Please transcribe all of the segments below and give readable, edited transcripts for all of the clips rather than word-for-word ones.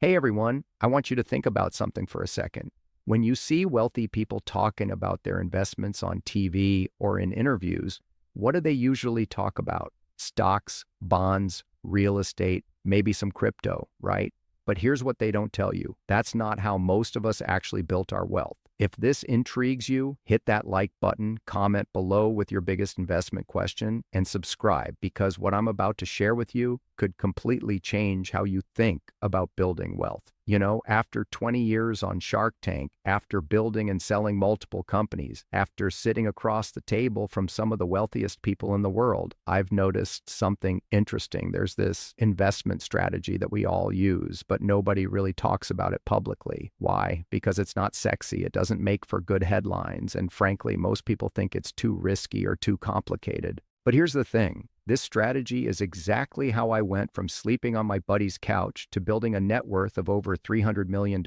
Hey everyone, I want you to think about something for a second. When you see wealthy people talking about their investments on TV or in interviews, what do they usually talk about? Stocks, bonds, real estate, maybe some crypto, right? But here's what they don't tell you. That's not how most of us actually built our wealth. If this intrigues you, hit that like button, comment below with your biggest investment question, and subscribe because what I'm about to share with you could completely change how you think about building wealth. You know, after 20 years on Shark Tank, after building and selling multiple companies, after sitting across the table from some of the wealthiest people in the world, I've noticed something interesting. There's this investment strategy that we all use, but nobody really talks about it publicly. Why? Because it's not sexy. It doesn't make for good headlines. And frankly, most people think it's too risky or too complicated. But here's the thing. This strategy is exactly how I went from sleeping on my buddy's couch to building a net worth of over $300 million.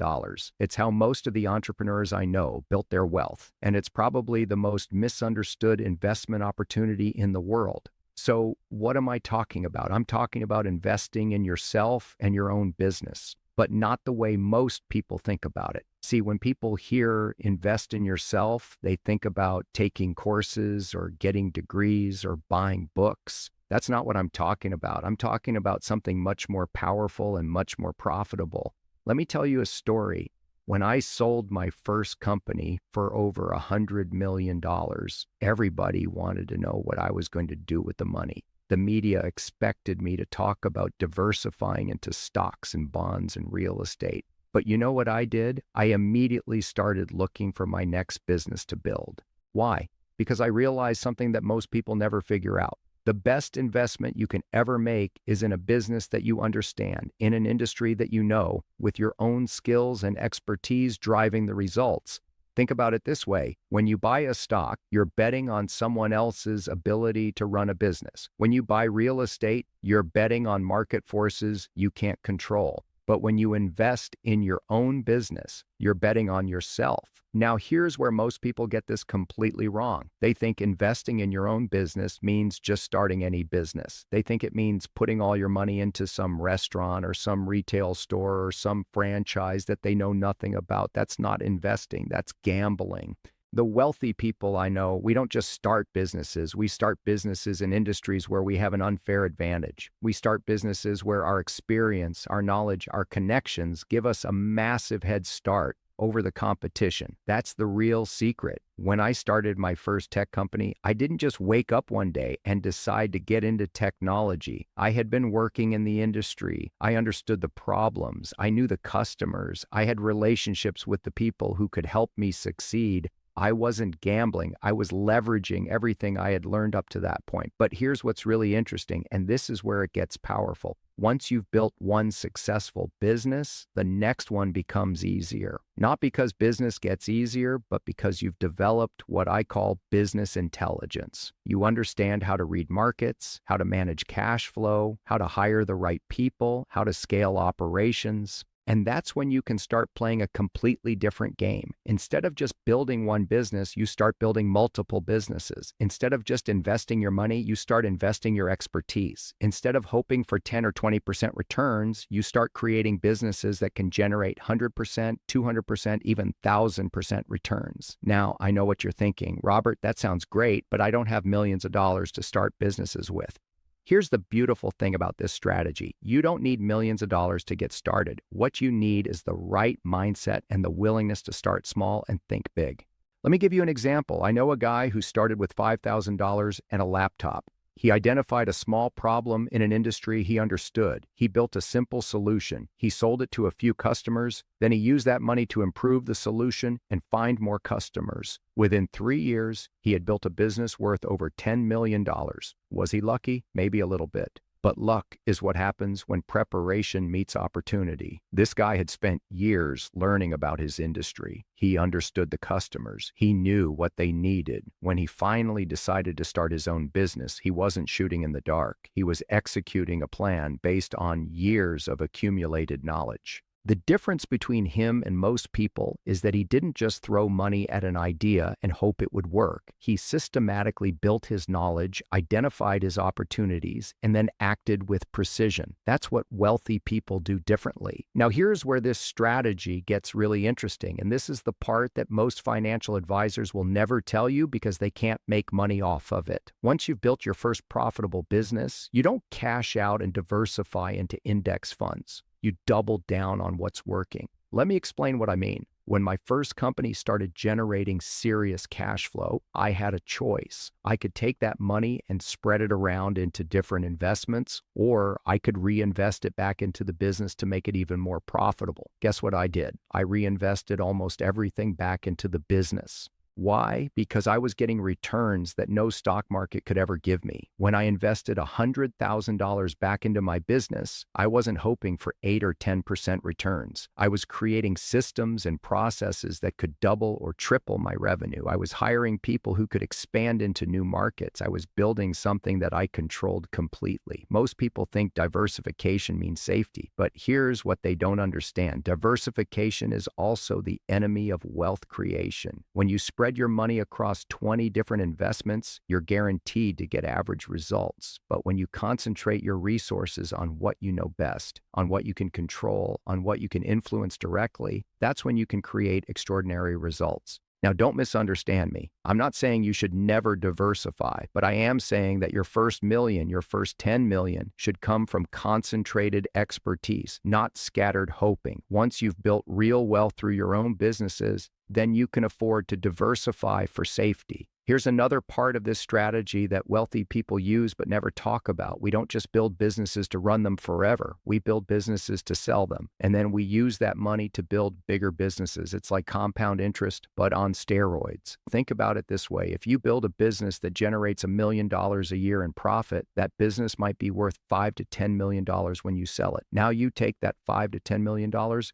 It's how most of the entrepreneurs I know built their wealth, and it's probably the most misunderstood investment opportunity in the world. So what am I talking about? I'm talking about investing in yourself and your own business, but not the way most people think about it. See, when people hear invest in yourself, they think about taking courses or getting degrees or buying books. That's not what I'm talking about. I'm talking about something much more powerful and much more profitable. Let me tell you a story. When I sold my first company for over $100 million, everybody wanted to know what I was going to do with the money. The media expected me to talk about diversifying into stocks and bonds and real estate. But you know what I did? I immediately started looking for my next business to build. Why? Because I realized something that most people never figure out. The best investment you can ever make is in a business that you understand, in an industry that you know, with your own skills and expertise driving the results. Think about it this way. When you buy a stock, you're betting on someone else's ability to run a business. When you buy real estate, you're betting on market forces you can't control. But when you invest in your own business, you're betting on yourself. Now, here's where most people get this completely wrong. They think investing in your own business means just starting any business. They think it means putting all your money into some restaurant or some retail store or some franchise that they know nothing about. That's not investing, that's gambling. The wealthy people I know, we don't just start businesses. We start businesses in industries where we have an unfair advantage. We start businesses where our experience, our knowledge, our connections give us a massive head start over the competition. That's the real secret. When I started my first tech company, I didn't just wake up one day and decide to get into technology. I had been working in the industry. I understood the problems. I knew the customers. I had relationships with the people who could help me succeed. I wasn't gambling. I was leveraging everything I had learned up to that point. But here's what's really interesting, and this is where it gets powerful. Once you've built one successful business, the next one becomes easier. Not because business gets easier, but because you've developed what I call business intelligence. You understand how to read markets, how to manage cash flow, how to hire the right people, how to scale operations. And that's when you can start playing a completely different game. Instead of just building one business, you start building multiple businesses. Instead of just investing your money, you start investing your expertise. Instead of hoping for 10 or 20% returns, you start creating businesses that can generate 100%, 200%, even 1,000% returns. Now, I know what you're thinking. Robert, that sounds great, but I don't have millions of dollars to start businesses with. Here's the beautiful thing about this strategy. You don't need millions of dollars to get started. What you need is the right mindset and the willingness to start small and think big. Let me give you an example. I know a guy who started with $5,000 and a laptop. He identified a small problem in an industry he understood. He built a simple solution. He sold it to a few customers. Then he used that money to improve the solution and find more customers. Within 3 years, he had built a business worth over $10 million. Was he lucky? Maybe a little bit. But luck is what happens when preparation meets opportunity. This guy had spent years learning about his industry. He understood the customers. He knew what they needed. When he finally decided to start his own business, he wasn't shooting in the dark. He was executing a plan based on years of accumulated knowledge. The difference between him and most people is that he didn't just throw money at an idea and hope it would work. He systematically built his knowledge, identified his opportunities, and then acted with precision. That's what wealthy people do differently. Now, here's where this strategy gets really interesting, and this is the part that most financial advisors will never tell you because they can't make money off of it. Once you've built your first profitable business, you don't cash out and diversify into index funds. You double down on what's working. Let me explain what I mean. When my first company started generating serious cash flow, I had a choice. I could take that money and spread it around into different investments, or I could reinvest it back into the business to make it even more profitable. Guess what I did? I reinvested almost everything back into the business. Why? Because I was getting returns that no stock market could ever give me. When I invested $100,000 back into my business, I wasn't hoping for 8 or 10% returns. I was creating systems and processes that could double or triple my revenue. I was hiring people who could expand into new markets. I was building something that I controlled completely. Most people think diversification means safety, but here's what they don't understand. Diversification is also the enemy of wealth creation. When you spread your money across 20 different investments, you're guaranteed to get average results. But when you concentrate your resources on what you know best, on what you can control, on what you can influence directly, that's when you can create extraordinary results. Now, don't misunderstand me. I'm not saying you should never diversify, but I am saying that your first million, your first 10 million should come from concentrated expertise, not scattered hoping. Once you've built real wealth through your own businesses, then you can afford to diversify for safety. Here's another part of this strategy that wealthy people use but never talk about. We don't just build businesses to run them forever. We build businesses to sell them. And then we use that money to build bigger businesses. It's like compound interest, but on steroids. Think about it this way. If you build a business that generates $1 million a year in profit, that business might be worth $5 to $10 million when you sell it. Now you take that $5 to $10 million,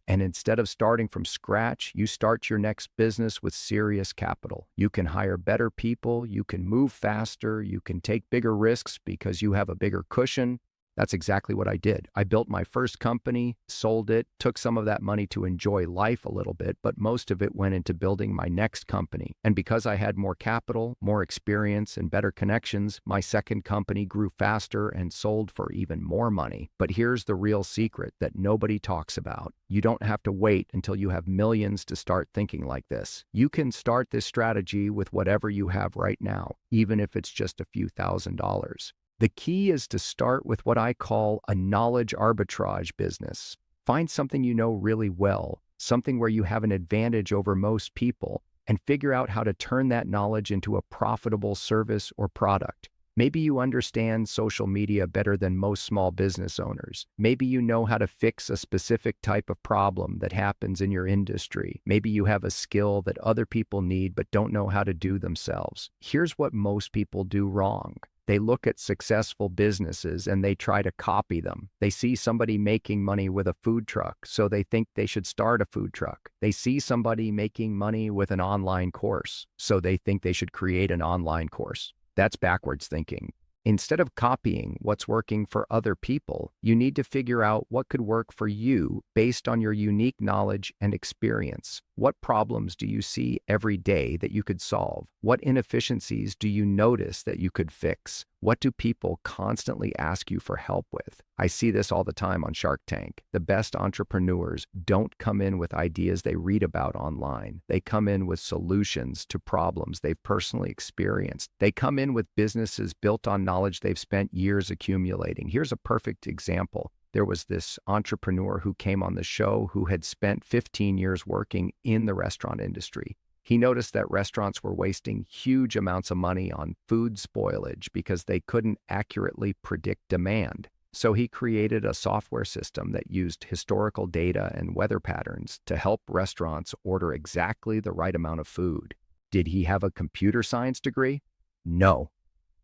and instead of starting from scratch, you start your next business with serious capital. You can hire better people, you can move faster, you can take bigger risks because you have a bigger cushion. That's exactly what I did. I built my first company, sold it, took some of that money to enjoy life a little bit, but most of it went into building my next company. And because I had more capital, more experience, and better connections, my second company grew faster and sold for even more money. But here's the real secret that nobody talks about. You don't have to wait until you have millions to start thinking like this. You can start this strategy with whatever you have right now, even if it's just a few $1,000s. The key is to start with what I call a knowledge arbitrage business. Find something you know really well, something where you have an advantage over most people, and figure out how to turn that knowledge into a profitable service or product. Maybe you understand social media better than most small business owners. Maybe you know how to fix a specific type of problem that happens in your industry. Maybe you have a skill that other people need but don't know how to do themselves. Here's what most people do wrong. They look at successful businesses and they try to copy them. They see somebody making money with a food truck, so they think they should start a food truck. They see somebody making money with an online course, so they think they should create an online course. That's backwards thinking. Instead of copying what's working for other people, you need to figure out what could work for you based on your unique knowledge and experience. What problems do you see every day that you could solve? What inefficiencies do you notice that you could fix? What do people constantly ask you for help with? I see this all the time on Shark Tank. The best entrepreneurs don't come in with ideas they read about online. They come in with solutions to problems they've personally experienced. They come in with businesses built on knowledge they've spent years accumulating. Here's a perfect example. There was this entrepreneur who came on the show who had spent 15 years working in the restaurant industry. He noticed that restaurants were wasting huge amounts of money on food spoilage because they couldn't accurately predict demand. So he created a software system that used historical data and weather patterns to help restaurants order exactly the right amount of food. Did he have a computer science degree? No.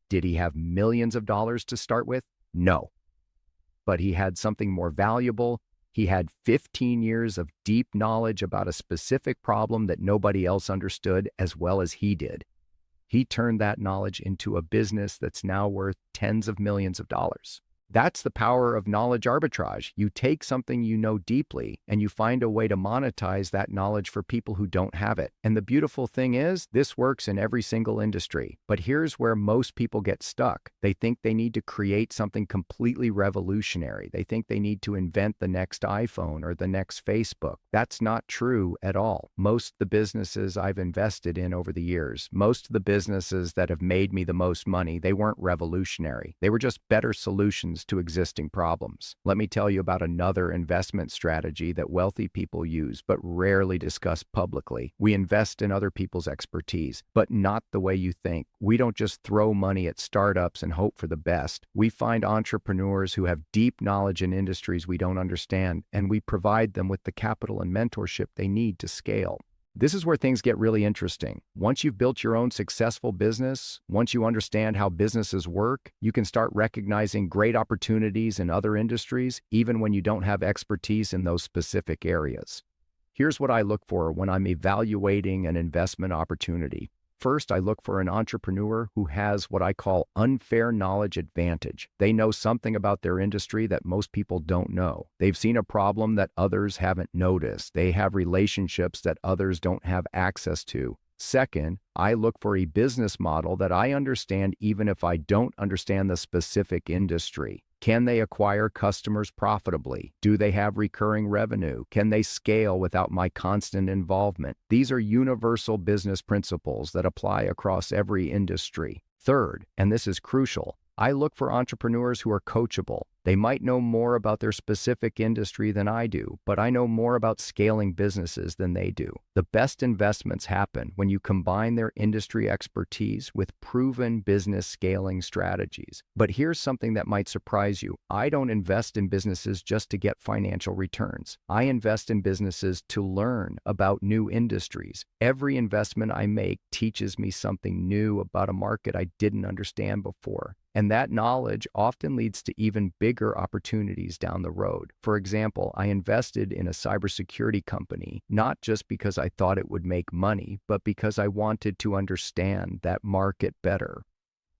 Did he have millions of dollars to start with? No. But he had something more valuable. He had 15 years of deep knowledge about a specific problem that nobody else understood as well as he did. He turned that knowledge into a business that's now worth tens of millions of dollars. That's the power of knowledge arbitrage. You take something you know deeply and you find a way to monetize that knowledge for people who don't have it. And the beautiful thing is, this works in every single industry. But here's where most people get stuck. They think they need to create something completely revolutionary. They think they need to invent the next iPhone or the next Facebook. That's not true at all. Most of the businesses I've invested in over the years, most of the businesses that have made me the most money, they weren't revolutionary. They were just better solutions to existing problems. Let me tell you about another investment strategy that wealthy people use but rarely discuss publicly. We invest in other people's expertise, but not the way you think. We don't just throw money at startups and hope for the best. We find entrepreneurs who have deep knowledge in industries we don't understand, and we provide them with the capital and mentorship they need to scale. This is where things get really interesting. Once you've built your own successful business, once you understand how businesses work, you can start recognizing great opportunities in other industries, even when you don't have expertise in those specific areas. Here's what I look for when I'm evaluating an investment opportunity. First, I look for an entrepreneur who has what I call unfair knowledge advantage. They know something about their industry that most people don't know. They've seen a problem that others haven't noticed. They have relationships that others don't have access to. Second, I look for a business model that I understand even if I don't understand the specific industry. Can they acquire customers profitably? Do they have recurring revenue? Can they scale without my constant involvement? These are universal business principles that apply across every industry. Third, and this is crucial, I look for entrepreneurs who are coachable. They might know more about their specific industry than I do, but I know more about scaling businesses than they do. The best investments happen when you combine their industry expertise with proven business scaling strategies. But here's something that might surprise you. I don't invest in businesses just to get financial returns. I invest in businesses to learn about new industries. Every investment I make teaches me something new about a market I didn't understand before. And that knowledge often leads to even bigger opportunities down the road. For example, I invested in a cybersecurity company, not just because I thought it would make money, but because I wanted to understand that market better.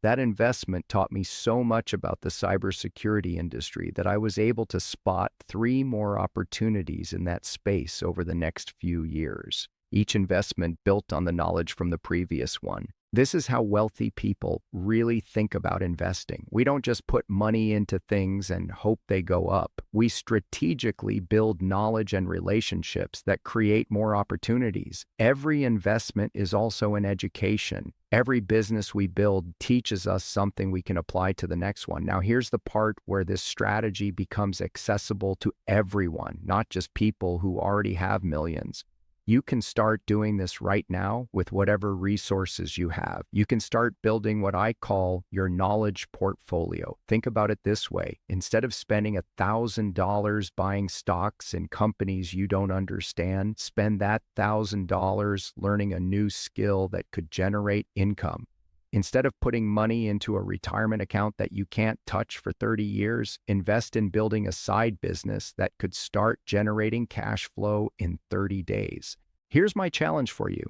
That investment taught me so much about the cybersecurity industry that I was able to spot 3 more opportunities in that space over the next few years. Each investment built on the knowledge from the previous one. This is how wealthy people really think about investing. We don't just put money into things and hope they go up. We strategically build knowledge and relationships that create more opportunities. Every investment is also an education. Every business we build teaches us something we can apply to the next one. Now, here's the part where this strategy becomes accessible to everyone, not just people who already have millions. You can start doing this right now with whatever resources you have. You can start building what I call your knowledge portfolio. Think about it this way. Instead of spending $1,000 buying stocks in companies you don't understand, spend that $1,000 learning a new skill that could generate income. Instead of putting money into a retirement account that you can't touch for 30 years, invest in building a side business that could start generating cash flow in 30 days. Here's my challenge for you.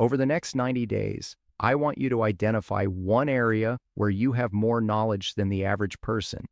Over the next 90 days, I want you to identify one area where you have more knowledge than the average person.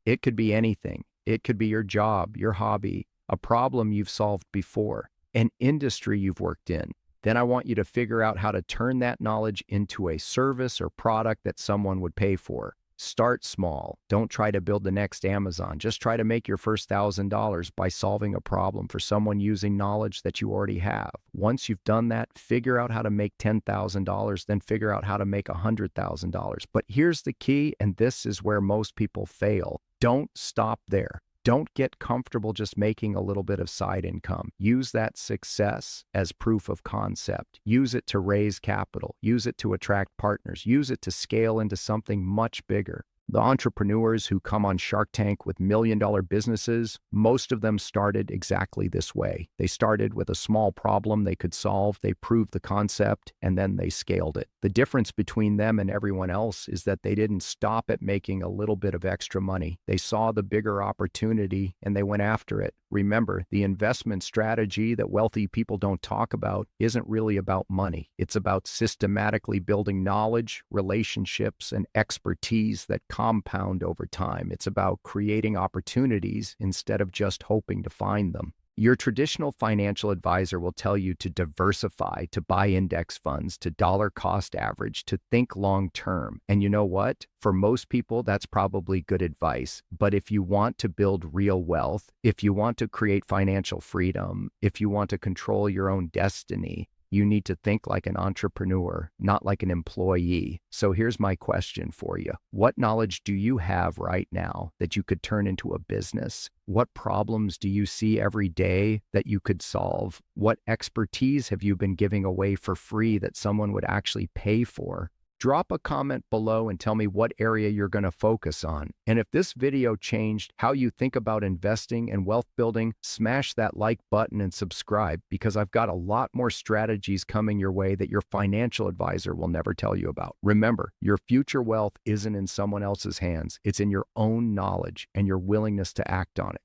It could be anything. It could be your job, your hobby, a problem you've solved before, an industry you've worked in. Then I want you to figure out how to turn that knowledge into a service or product that someone would pay for. Start small. Don't try to build the next Amazon. Just try to make your first $1,000 by solving a problem for someone using knowledge that you already have. Once you've done that, figure out how to make $10,000, then figure out how to make $100,000. But here's the key, and this is where most people fail. Don't stop there. Don't get comfortable just making a little bit of side income. Use that success as proof of concept. Use it to raise capital. Use it to attract partners. Use it to scale into something much bigger. The entrepreneurs who come on Shark Tank with million-dollar businesses, most of them started exactly this way. They started with a small problem they could solve, they proved the concept, and then they scaled it. The difference between them and everyone else is that they didn't stop at making a little bit of extra money. They saw the bigger opportunity and they went after it. Remember, the investment strategy that wealthy people don't talk about isn't really about money. It's about systematically building knowledge, relationships, and expertise that compound over time. It's about creating opportunities instead of just hoping to find them. Your traditional financial advisor will tell you to diversify, to buy index funds, to dollar cost average, to think long term. And you know what? For most people, that's probably good advice. But if you want to build real wealth, if you want to create financial freedom, if you want to control your own destiny, you need to think like an entrepreneur, not like an employee. So here's my question for you. What knowledge do you have right now that you could turn into a business? What problems do you see every day that you could solve? What expertise have you been giving away for free that someone would actually pay for? Drop a comment below and tell me what area you're going to focus on. And if this video changed how you think about investing and wealth building, smash that like button and subscribe, because I've got a lot more strategies coming your way that your financial advisor will never tell you about. Remember, your future wealth isn't in someone else's hands. It's in your own knowledge and your willingness to act on it.